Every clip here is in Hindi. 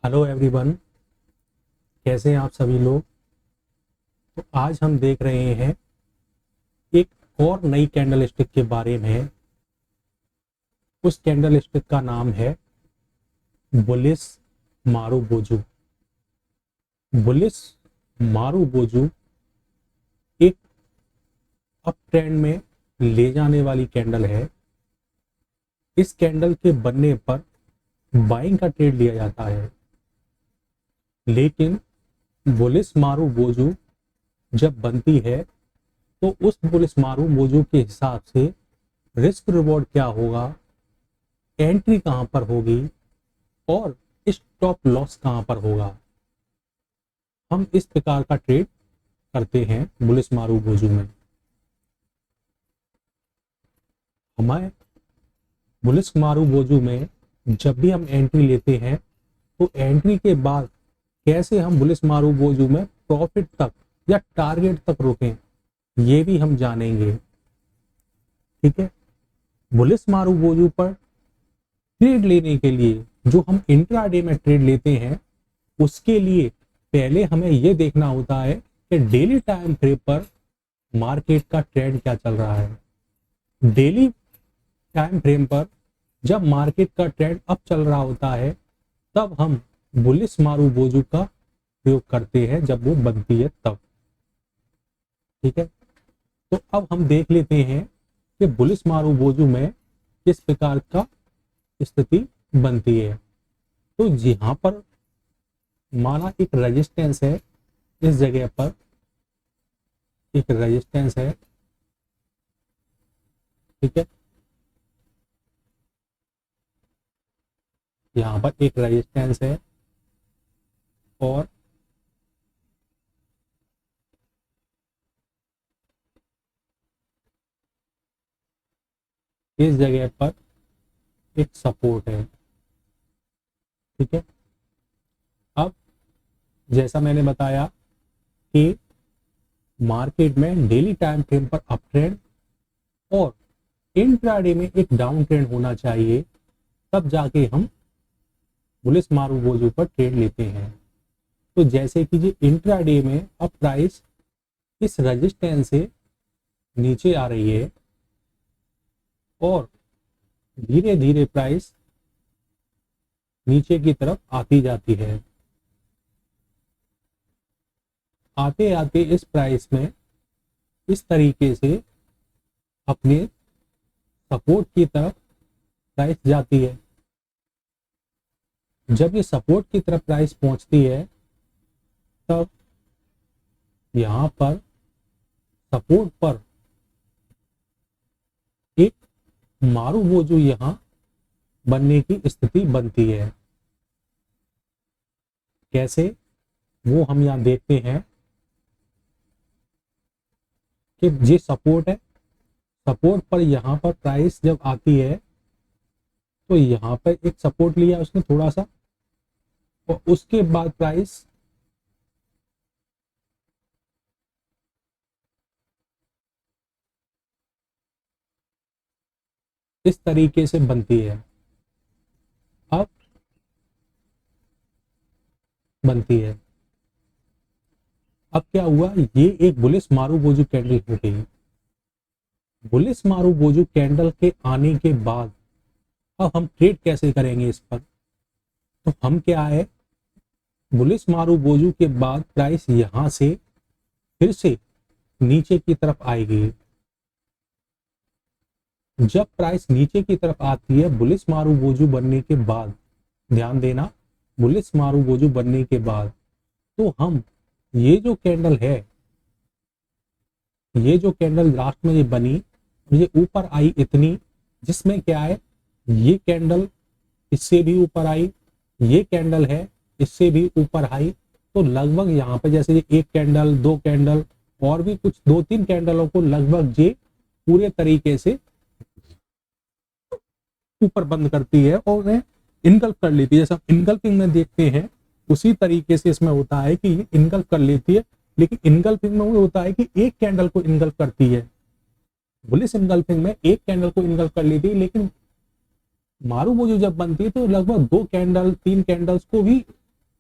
हेलो एवरीवन, कैसे हैं आप सभी लोग। तो आज हम देख रहे हैं एक और नई कैंडल स्टिक के बारे में। उस कैंडल स्टिक का नाम है बुलिस मारुबोजू। बुलिस मारुबोजू एक अप ट्रेंड में ले जाने वाली कैंडल है। इस कैंडल के बनने पर बाइंग का ट्रेड लिया जाता है, लेकिन बुलिस मारुबोजू जब बनती है तो उस बुलिस मारुबोजू के हिसाब से रिस्क रिवॉर्ड क्या होगा, एंट्री कहां पर होगी और स्टॉप लॉस कहां पर होगा। हम इस प्रकार का ट्रेड करते हैं बुलिस मारुबोजू में। हमारे बुलिस मारुबोजू में जब भी हम एंट्री लेते हैं तो एंट्री के बाद कैसे हम बुलिस मारुबोजू में प्रॉफिट तक या टारगेट तक रुकें, ये भी हम जानेंगे। ठीक है। बुलिस मारुबोजू पर ट्रेड लेने के लिए जो हम इंट्राडे में ट्रेड लेते हैं, उसके लिए पहले हमें यह देखना होता है कि डेली टाइम फ्रेम पर मार्केट का ट्रेंड क्या चल रहा है। डेली टाइम फ्रेम पर जब मार्केट का ट्रेंड अप चल रहा होता है तब हम बुलिस मारुबोजू का प्रयोग करते हैं, जब वो बनती है तब। ठीक है। तो अब हम देख लेते हैं कि बुलिस मारुबोजू में किस प्रकार का स्थिति बनती है। तो यहां पर माना एक रेजिस्टेंस है, इस जगह पर एक रेजिस्टेंस है। ठीक है। यहां पर एक रेजिस्टेंस है और इस जगह पर एक सपोर्ट है। ठीक है। अब जैसा मैंने बताया कि मार्केट में डेली टाइम फ्रेम पर अप ट्रेंड और इंट्राडे में एक डाउन ट्रेंड होना चाहिए, तब जाके हम बुलिस मारुबोजू पर ट्रेड लेते हैं। तो जैसे कि जी इंट्राडे में अब प्राइस इस रेजिस्टेंस से नीचे आ रही है और धीरे धीरे प्राइस नीचे की तरफ आती जाती है। आते आते इस प्राइस में इस तरीके से अपने सपोर्ट की तरफ प्राइस जाती है। जब ये सपोर्ट की तरफ प्राइस पहुंचती है तब यहां पर सपोर्ट पर एक मारुबोजू यहां बनने की स्थिति बनती है। कैसे, वो हम यहां देखते हैं कि ये सपोर्ट है। सपोर्ट पर यहां पर प्राइस जब आती है तो यहां पर एक सपोर्ट लिया उसने थोड़ा सा, और उसके बाद प्राइस इस तरीके से बनती है। अब बनती है, अब क्या हुआ, ये एक बुलिस मारुबोजू कैंडल हो गई। बुलिस मारुबोजू कैंडल के आने के बाद अब हम ट्रेड कैसे करेंगे इस पर। तो हम क्या है, बुलिस मारुबोजू के बाद प्राइस यहां से फिर से नीचे की तरफ आएगी। जब प्राइस नीचे की तरफ आती है बुलिस मारुबोजू बनने के बाद, ध्यान देना, बुलिस मारुबोजू बनने के बाद, तो हम ये जो कैंडल है, ये जो कैंडल लास्ट में ये बनी, ये ऊपर आई इतनी, जिसमें क्या है, ये कैंडल इससे भी ऊपर आई, ये कैंडल है इससे भी ऊपर आई। तो लगभग यहाँ पे जैसे ये एक कैंडल, दो कैंडल और भी कुछ दो तीन कैंडलों को लगभग ये पूरे तरीके से ऊपर बंद करती है और उन्हें इनगल्फ कर लेती है। जैसा इनगल्फिंग में देखते हैं उसी तरीके से इसमें होता है कि ये इनगल्फ कर लेती है। लेकिन इनगल्फिंग में वो होता है कि एक कैंडल को इनगल्फ करती है, बुलिस इनगल्फिंग में एक कैंडल को इनगल्फ कर लेती है। लेकिन मारुबोजू जब बनती है तो लगभग दो कैंडल तीन कैंडल्स को भी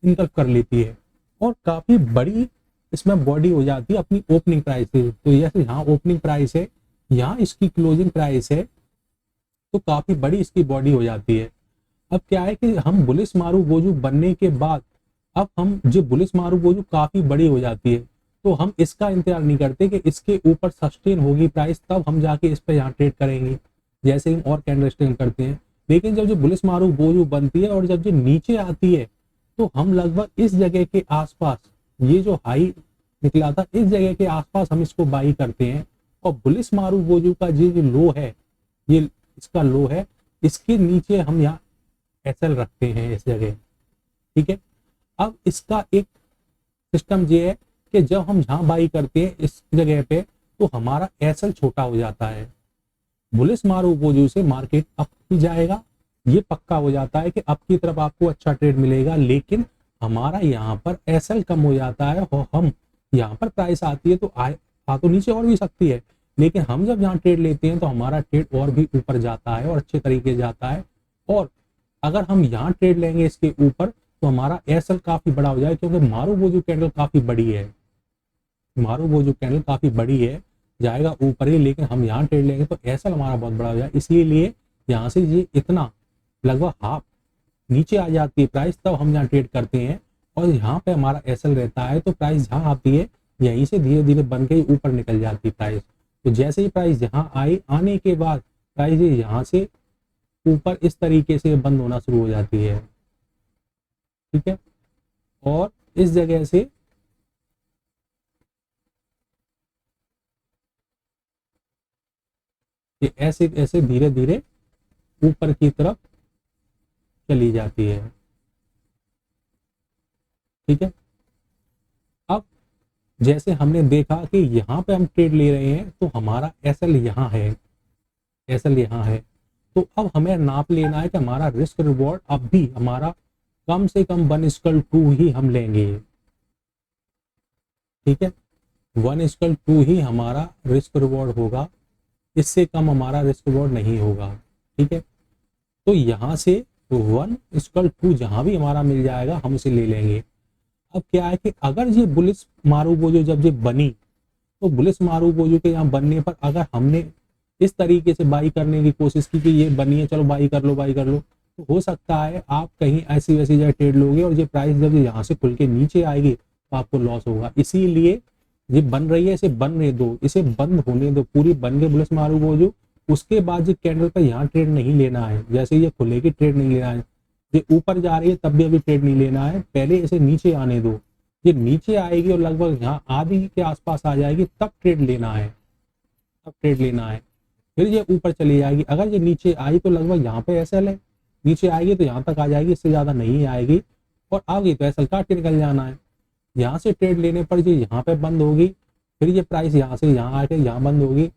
इनकल्प कर लेती है और काफी बड़ी इसमें बॉडी हो जाती है अपनी ओपनिंग प्राइस से। तो जैसे यहाँ ओपनिंग प्राइस है, यहाँ इसकी क्लोजिंग प्राइस है, तो काफी बड़ी इसकी बॉडी हो जाती है। अब क्या है कि हम बुलिश मारूबोजू बनने के बाद अब हम जो बुलिश मारूबोजू काफी बड़ी हो जाती है, तो हम इसका इंतजार नहीं करते कि इसके ऊपर सस्टेन होगी प्राइस, तब हम जाके इस पे यहाँ ट्रेड करेंगे जैसे हम और कैंडलस्टिक करते हैं। लेकिन जब जो बुलिश मारूबोजू बनती है और जब जो नीचे आती है, तो हम लगभग इस जगह के आसपास, ये जो हाई निकला था इस जगह के आसपास हम इसको बाई करते हैं। और बुलिश मारूबोजू का जो लो है, ये इसका लो है, इसके नीचे हम यहाँ एसएल रखते हैं इस जगह। ठीक है, अब इसका एक सिस्टम ये है कि जब हम जहां बाई करते हैं इस जगह पे, तो हमारा एसएल छोटा हो जाता है। बुलिश मारूबोजू से मार्केट अप भी जाएगा, ये पक्का हो जाता है कि अप की तरफ आपको अच्छा ट्रेड मिलेगा। लेकिन हमारा यहाँ पर एसएल कम हो जाता है और हम यहाँ पर प्राइस आती है तो आ तो नीचे और भी सकती है, लेकिन हम जब यहाँ ट्रेड लेते हैं तो हमारा ट्रेड और भी ऊपर जाता है और अच्छे तरीके से जाता है। और अगर हम यहाँ ट्रेड लेंगे इसके ऊपर, तो हमारा एसएल काफी बड़ा हो जाएगा, क्योंकि मारूबोजू कैंडल काफी बड़ी है, मारूबोजू कैंडल काफी बड़ी है, जाएगा ऊपर ही। लेकिन हम यहाँ ट्रेड लेंगे तो एसएल हमारा बहुत बड़ा हो जाएगा, इसीलिए यहाँ से ये इतना लगभग हाफ नीचे आ जाती है प्राइस, तब हम यहाँ ट्रेड करते हैं। और यहाँ पे हमारा एसएल रहता है, तो प्राइस जहाँ आती है यहीं से धीरे धीरे बन के ऊपर निकल जाती है प्राइस। तो जैसे ही प्राइस यहाँ आई, आने के बाद प्राइस यहाँ से ऊपर इस तरीके से बंद होना शुरू हो जाती है। ठीक है, और इस जगह से ये ऐसे ऐसे धीरे धीरे ऊपर की तरफ चली जाती है। ठीक है, अब जैसे हमने देखा कि यहाँ पे हम ट्रेड ले रहे हैं, तो हमारा एसएल यहाँ है, एसएल यहाँ है। तो अब हमें नाप लेना है कि हमारा रिस्क रिवॉर्ड अब भी हमारा कम से कम 1:2 ही हम लेंगे। ठीक है, 1:2 ही हमारा रिस्क रिवॉर्ड होगा, इससे कम हमारा रिस्क रिवॉर्ड नहीं होगा। ठीक है, तो यहाँ से 1:2 जहां भी हमारा मिल जाएगा हम उसे ले लेंगे। अब क्या है कि अगर ये बुलिश मारूबोजू जब ये बनी, तो बुलिश मारूबोजू के यहाँ बनने पर अगर हमने इस तरीके से बाई करने की कोशिश की कि ये बनी है, चलो बाई कर लो बाई कर लो, तो हो सकता है आप कहीं ऐसी वैसी जगह ट्रेड लोगे और ये प्राइस जब यहाँ से खुल के नीचे आएगी तो आपको लॉस होगा। इसीलिए ये बन रही है, इसे बनने दो, इसे बंद होने दो, पूरी बन के बुलिश मारूबोजू। उसके बाद ये कैंडल पे यहाँ ट्रेड नहीं लेना है, जैसे ये खुलेगी ट्रेड नहीं लेना है। ये ऊपर जा रही है तब भी अभी ट्रेड नहीं लेना है, पहले इसे नीचे आने दो। ये नीचे आएगी और लगभग यहाँ आधी के आसपास आ जाएगी, तब ट्रेड लेना है, तब ट्रेड लेना है। फिर ये ऊपर चली जाएगी, अगर ये नीचे आई तो लगभग यहाँ पे एसएल है, नीचे आएगी तो यहाँ तक आ जाएगी, इससे ज्यादा नहीं आएगी। और आ गई तो एसएल काट के निकल जाना है। यहाँ से ट्रेड लेने पर ये यहाँ पे बंद होगी, फिर ये प्राइस यहाँ से यहाँ आके यहाँ बंद होगी।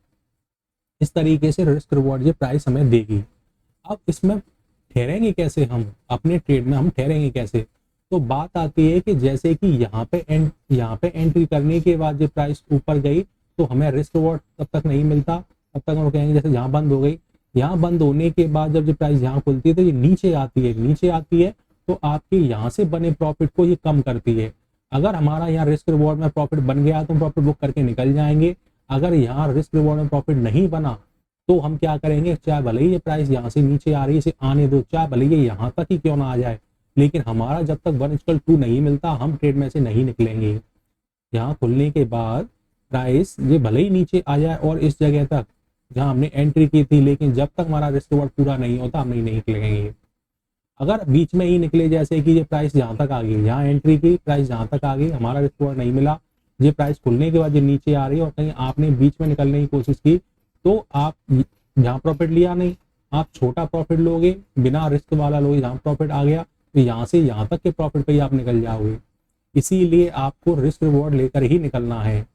इस तरीके से रिस्क रिवॉर्ड ये प्राइस हमें देगी। अब इसमें ठहरेंगे कैसे हम, अपने ट्रेड में हम ठहरेंगे कैसे? तो बात आती है कि जैसे कि यहाँ पे एंट्री करने के बाद जो प्राइस ऊपर गई तो हमें रिस्क रिवॉर्ड तब तक नहीं मिलता, तब तक हम कहेंगे जैसे यहाँ बंद हो गई। यहाँ बंद होने के बाद जब जो प्राइस यहाँ खुलती है तो ये नीचे आती है तो आपके यहाँ से बने प्रॉफिट को ये कम करती है। अगर हमारा यहाँ रिस्क रिवॉर्ड में प्रॉफिट बन गया तो हम प्रॉफिट बुक करके निकल जाएंगे। अगर यहाँ रिस्क रिवॉर्ड में प्रॉफिट नहीं बना तो हम क्या करेंगे, चाहे भले ही ये प्राइस यहाँ से नीचे आ रही है इसे आने दो, चाहे भले ये यहाँ तक ही क्यों ना आ जाए, लेकिन हमारा जब तक 1:2 नहीं मिलता हम ट्रेड में से नहीं निकलेंगे। यहाँ खुलने के बाद प्राइस ये भले ही नीचे आ जाए और इस जगह तक जहाँ हमने एंट्री की थी, लेकिन जब तक हमारा रिस्क रिवॉर्ड पूरा नहीं होता हम नहीं निकलेंगे। अगर बीच में ही निकले, जैसे कि ये प्राइस जहाँ तक आ गई, यहाँ एंट्री की प्राइस जहाँ तक आ गई, हमारा रिस्क रिवॉर्ड नहीं मिला, ये प्राइस खुलने के बाद ये नीचे आ रही है और कहीं आपने बीच में निकलने की कोशिश की तो आप जहाँ प्रॉफिट लिया नहीं, आप छोटा प्रॉफिट लोगे, बिना रिस्क वाला लोगे। जहाँ प्रॉफिट आ गया तो यहाँ से यहाँ तक के प्रॉफिट पे ही आप निकल जाओगे। इसीलिए आपको रिस्क रिवॉर्ड लेकर ही निकलना है,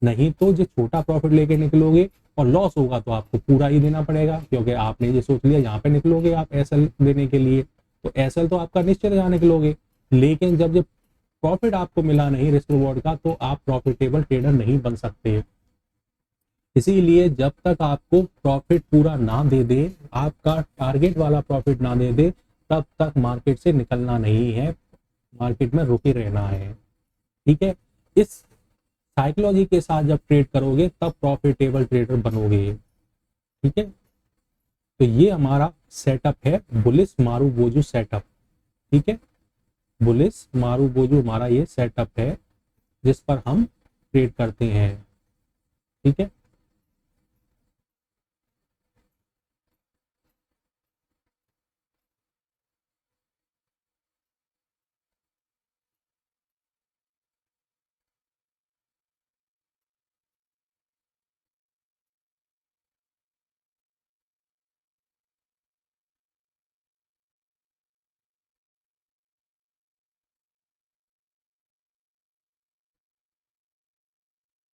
नहीं तो जो छोटा प्रॉफिट लेके निकलोगे और लॉस होगा तो आपको पूरा ही देना पड़ेगा, क्योंकि आपने ये सोच लिया यहाँ पे निकलोगे आप एसएल देने के लिए, तो एसएल तो आपका निश्चित यहाँ निकलोगे। लेकिन जब जब प्रॉफिट आपको मिला नहीं रिस्क रिवॉर्ड का, तो आप प्रॉफिटेबल ट्रेडर नहीं बन सकते। इसीलिए जब तक आपको प्रॉफिट पूरा ना दे दे, आपका टारगेट वाला प्रॉफिट ना दे दे, तब तक मार्केट से निकलना नहीं है। मार्केट में रुके रहना है। ठीक है, इस साइकोलॉजी के साथ जब ट्रेड करोगे तब प्रॉफिटेबल ट्रेडर बनोगे। ठीक है, तो ये हमारा सेटअप है बुलिश मारूबोजू सेटअप। ठीक है, बुलिश मारूबोजू हमारा ये सेटअप है जिस पर हम ट्रेड करते हैं। ठीक है,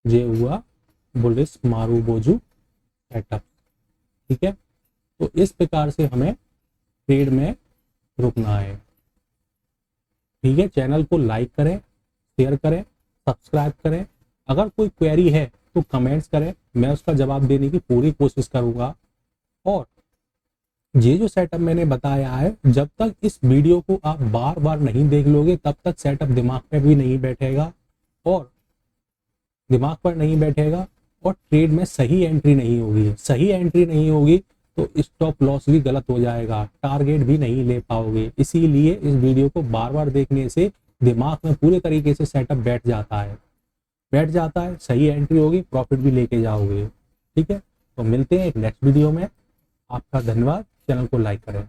ये हुआ बुलिश मारूबोजू सेटअप। ठीक है, तो इस प्रकार से हमें ट्रेड में रुकना है। ठीक है, चैनल को लाइक करें, शेयर करें, सब्सक्राइब करें। अगर कोई क्वेरी है तो कमेंट्स करें, मैं उसका जवाब देने की पूरी कोशिश करूंगा। और ये जो सेटअप मैंने बताया है, जब तक इस वीडियो को आप बार बार नहीं देख लोगे तब तक सेटअप दिमाग पे भी नहीं बैठेगा, और दिमाग पर नहीं बैठेगा और ट्रेड में सही एंट्री नहीं होगी। सही एंट्री नहीं होगी तो स्टॉप लॉस भी गलत हो जाएगा, टारगेट भी नहीं ले पाओगे। इसीलिए इस वीडियो को बार बार देखने से दिमाग में पूरे तरीके से सेटअप बैठ जाता है, सही एंट्री होगी, प्रॉफिट भी लेके जाओगे। ठीक है, तो मिलते हैं एक नेक्स्ट वीडियो में। आपका धन्यवाद, चैनल को लाइक करें।